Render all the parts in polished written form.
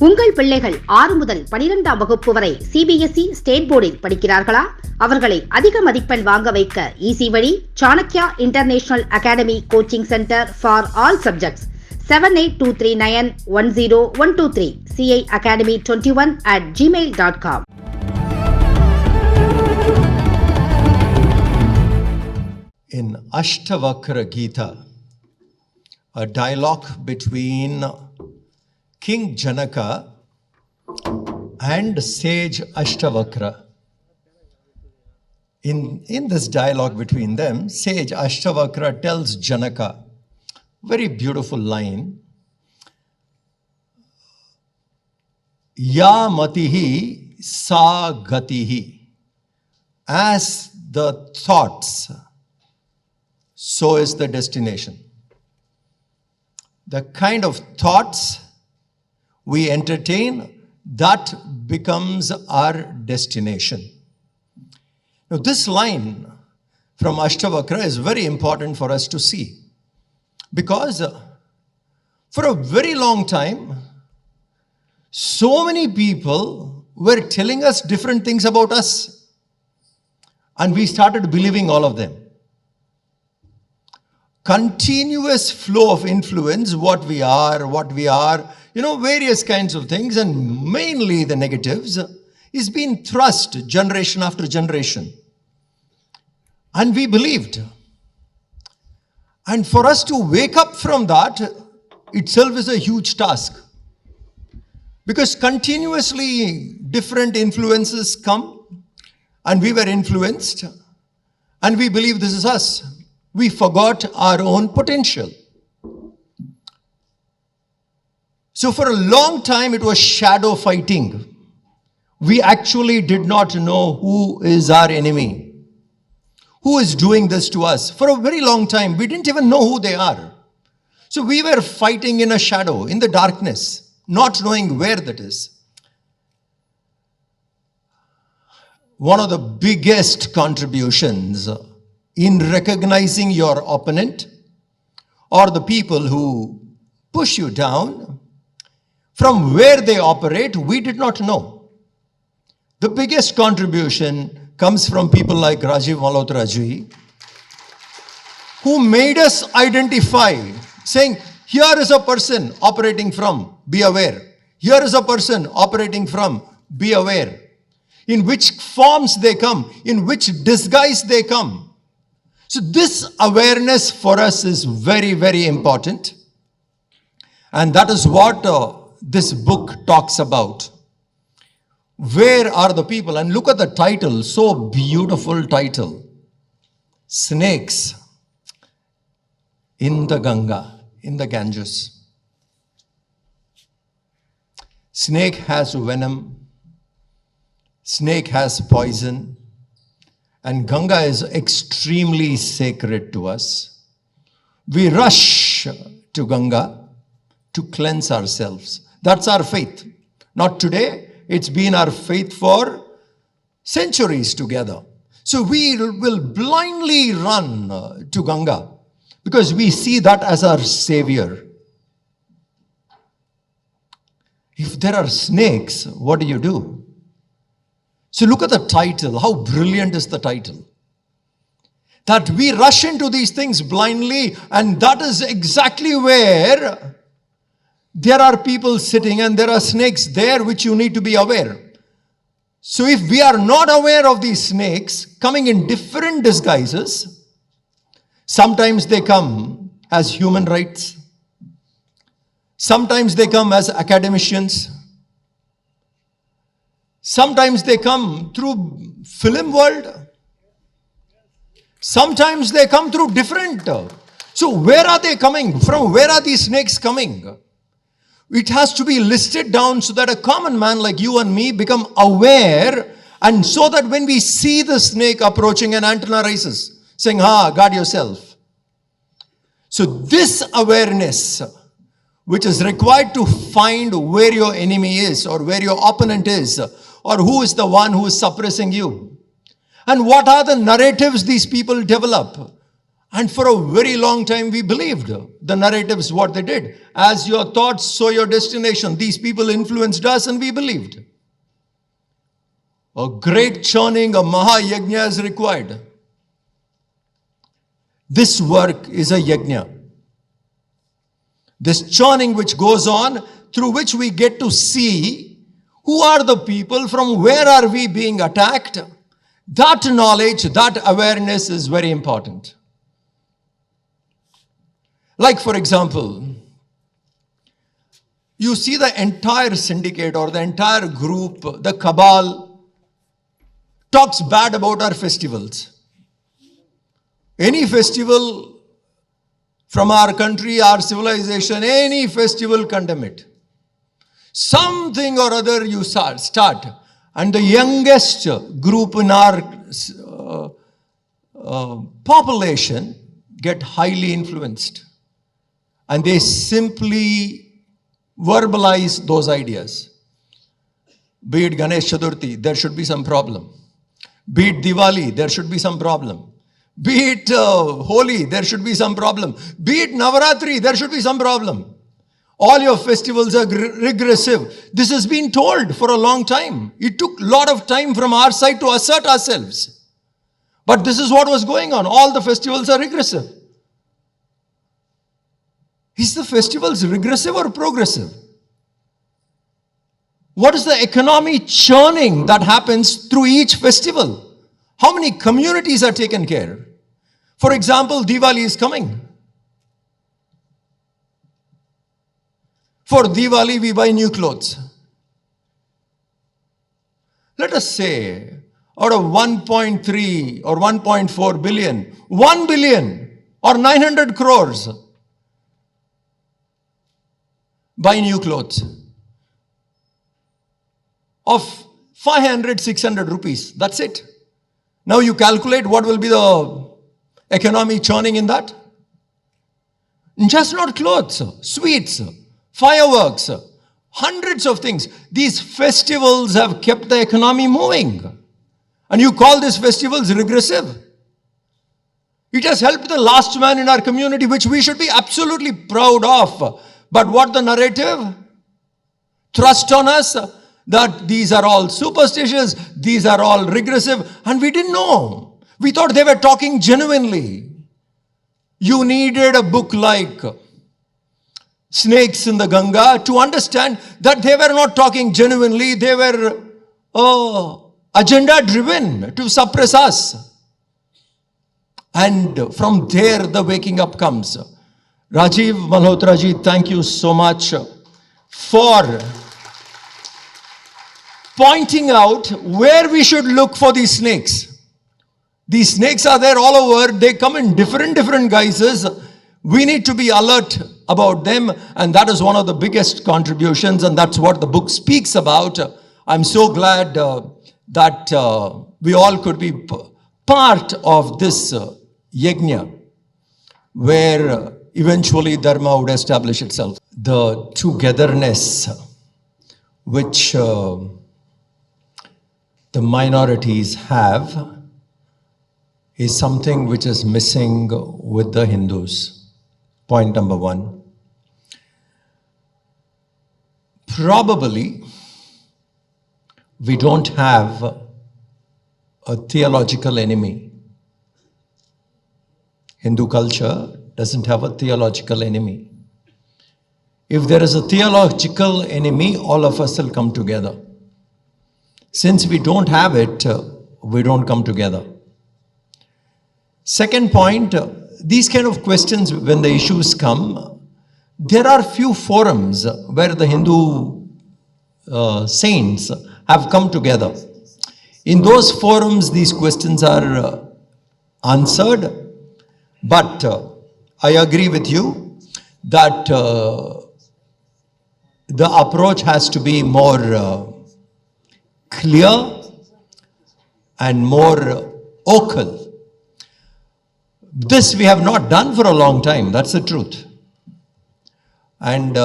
உங்கள் பிள்ளைகள் 6 முதல் 12ஆம் வகுப்பு வரை சிபிஎஸ்இ ஸ்டேட் போர்டில் படிக்கிறார்களா? அவர்களை அதிக மதிப்பெண் வாங்க வைக்க ஈசி வழி Chanakya international academy coaching centre for all subjects 7823910123 ciacademy21@gmail.com. In Ashtavakra Gita, a dialogue between King Chanakyaa and sage Ashtavakra. In this dialogue between them, sage Ashtavakra tells Chanakyaa, very beautiful line, Ya matihi sa gatihi. As the thoughts, so is the destination. The kind of thoughts we entertain, that becomes our destination. Now, this line from Ashtavakra is very important for us to see, because for a very long time, so many people were telling us different things about us, and we started believing all of them. Continuous flow of influence, what we are, various kinds of things, and mainly the negatives, is being thrust generation after generation. And we believed. And for us to wake up from that itself is a huge task. Because continuously different influences come, and we were influenced, and we believe this is us. We forgot our own potential. So for a long time, it was shadow fighting. We actually did not know who is our enemy, who is doing this to us. For a very long time, we didn't even know who they are. So we were fighting in a shadow, in the darkness, not knowing where that is. One of the biggest contributions in recognizing your opponent or the people who push you down, from where they operate, we did not know. The biggest contribution comes from people like Rajiv Malhotra ji, who made us identify, saying, here is a person operating from, be aware. Here is a person operating from, be aware. In which forms they come, in which disguise they come. So this awareness for us is very, very important. And that is what this book talks about. Where are the people? And look at the title, so beautiful title. Snakes in the Ganga, in the Ganges. Snake has venom. Snake has poison. And Ganga is extremely sacred to us. We rush to Ganga to cleanse ourselves. That's our faith. Not today. It's been our faith for centuries together. So we will blindly run to Ganga because we see that as our savior. If there are snakes, what do? So look at the title. How brilliant is the title? That we rush into these things blindly, and that is exactly where there are people sitting and there are snakes there which you need to be aware. So if we are not aware of these snakes coming in different disguises, sometimes they come as human rights, sometimes they come as academicians, sometimes they come through film world, sometimes they come through different. So where are they coming from? Where are these snakes coming? It has to be listed down so that a common man like you and me become aware, and so that when we see the snake approaching, an antenna rises saying, guard yourself. So this awareness, which is required to find where your enemy is or where your opponent is, or who is the one who is suppressing you, and what are the narratives these people develop, And for a very long time, we believed the narratives, what they did. As your thoughts, so your destination. These people influenced us and we believed. A great churning, a Mahayajna is required. This work is a yajna. This churning which goes on, through which we get to see who are the people, from where are we being attacked. That knowledge, that awareness is very important. Like, for example, you see the entire syndicate or the entire group, the cabal, talks bad about our festivals. Any festival from our country, our civilization, any festival, condemn it. Something or other you start. And the youngest group in our population get highly influenced. And they simply verbalize those ideas. Be it Ganesh Chaturthi, there should be some problem. Be it Diwali, there should be some problem. Be it Holi, there should be some problem. Be it Navaratri, there should be some problem. All your festivals are regressive. This has been told for a long time. It took a lot of time from our side to assert ourselves. But this is what was going on. All the festivals are regressive. Is the festivals regressive or progressive? What is the economy churning that happens through each festival? How many communities are taken care? For example, Diwali is coming. For Diwali, we buy new clothes. Let us say, out of 1.3 or 1.4 billion, 1 billion or 900 crores buy new clothes of 500, 600 rupees. That's it. Now you calculate what will be the economy churning in that. Just not clothes, sweets, fireworks, hundreds of things. These festivals have kept the economy moving. And you call these festivals regressive. It has helped the last man in our community, which we should be absolutely proud of. But what the narrative thrust on us, that these are all superstitious, these are all regressive, and we didn't know. We thought they were talking genuinely. You needed a book like Snakes in the Ganga to understand that they were not talking genuinely, they were agenda driven to suppress us. And from there the waking up comes. Rajiv Malhotra ji, thank you so much for pointing out where we should look for these snakes. These snakes are there all over. They come in different guises. We need to be alert about them, and that is one of the biggest contributions, and that's what the book speaks about. I'm so glad that we all could be part of this yajna, where eventually dharma would establish itself. The togetherness which the minorities have is something which is missing with the Hindus. Point number one. Probably we don't have a theological enemy. Hindu culture doesn't have a theological enemy. If there is a theological enemy, all of us will come together. Since we don't have it, we don't come together. Second point, these kind of questions, when the issues come, there are few forums where the Hindu saints have come together. In those forums, these questions are answered, but I agree with you that the approach has to be more clear and more vocal. This we have not done for a long time, that's the truth. And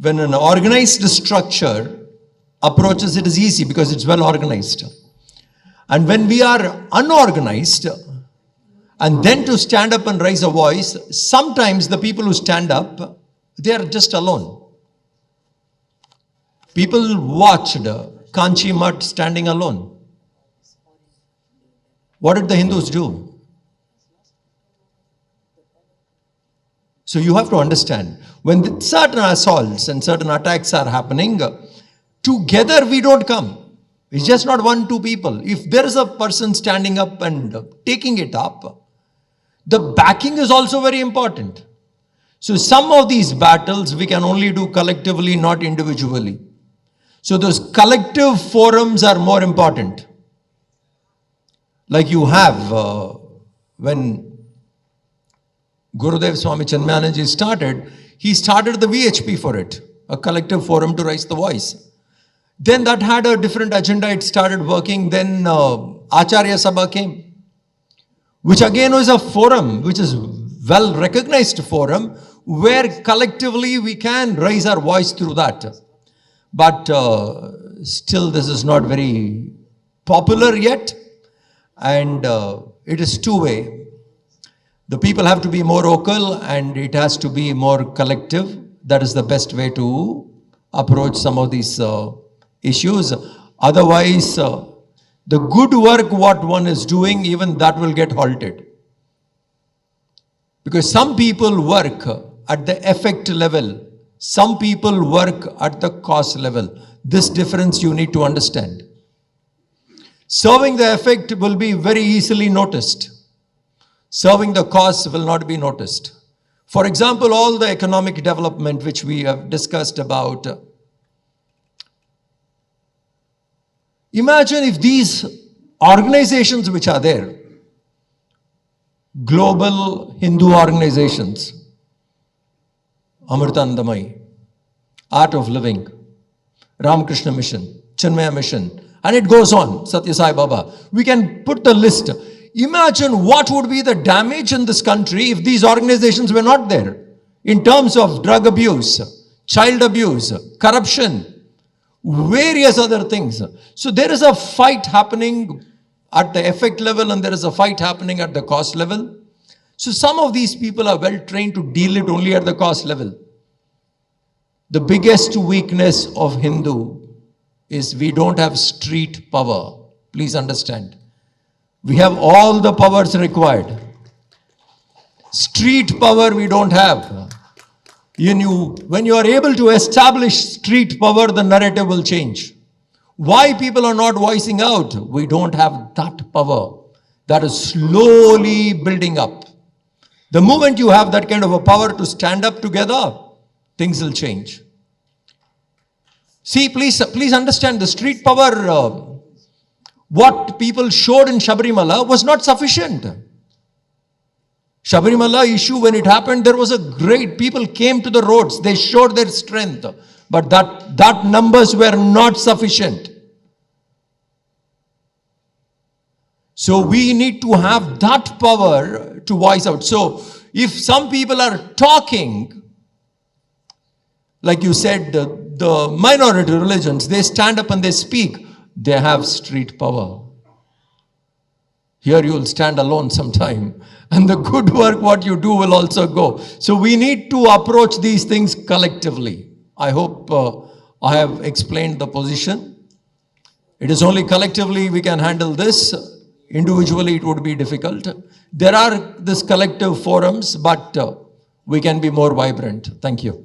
when an organized structure approaches, it is easy because it's well organized. And when we are unorganized And then to stand up and raise a voice, sometimes the people who stand up, they are just alone. People watched Kanchi Mutt standing alone. What did the Hindus do? So you have to understand, when certain assaults and certain attacks are happening, together we don't come. It's just not one, two people. If there is a person standing up and taking it up, the backing is also very important. So some of these battles we can only do collectively, not individually. So those collective forums are more important. Like you have when Gurudev Swami Chanakyaa started, he started the VHP for it, a collective forum to raise the voice. Then that had a different agenda, it started working. Then Acharya Sabha came, which again was a forum, which is well recognized forum, where collectively we can raise our voice through that. But still this is not very popular yet, and it is two-way. The people have to be more vocal and it has to be more collective. That is the best way to approach some of these issues. Otherwise, the good work what one is doing, even that will get halted. Because some people work at the effect level, some people work at the cause level. This difference you need to understand. Serving the effect will be very easily noticed. Serving the cause will not be noticed. For example, all the economic development which we have discussed about. Imagine if these organizations which are there, global Hindu organizations, Amritanandamai, Art of Living, Ramakrishna Mission, Chinmaya Mission, and it goes on, Satya Sai Baba. We can put the list. Imagine what would be the damage in this country if these organizations were not there, in terms of drug abuse, child abuse, corruption, various other things. So there is a fight happening at the effect level and there is a fight happening at the cause level. So some of these people are well trained to deal it only at the cause level. The biggest weakness of Hindu is we don't have street power. Please understand. We have all the powers required. Street power we don't have. When you are able to establish street power, the narrative will change. Why people are not voicing out? We don't have that power. That is slowly building up. The moment you have that kind of a power to stand up together, things will change. See, please understand, the street power, what people showed in Shabarimala was not sufficient. Shabarimala issue, when it happened, there was a great, people came to the roads, they showed their strength, but that numbers were not sufficient. So we need to have that power to voice out. So if some people are talking, like you said, the minority religions, they stand up and they speak, they have street power. Here you will stand alone sometime, and the good work what you do will also go. So we need to approach these things collectively. I hope I have explained the position. It is only collectively we can handle this. Individually it would be difficult. There are these collective forums, but we can be more vibrant. Thank you.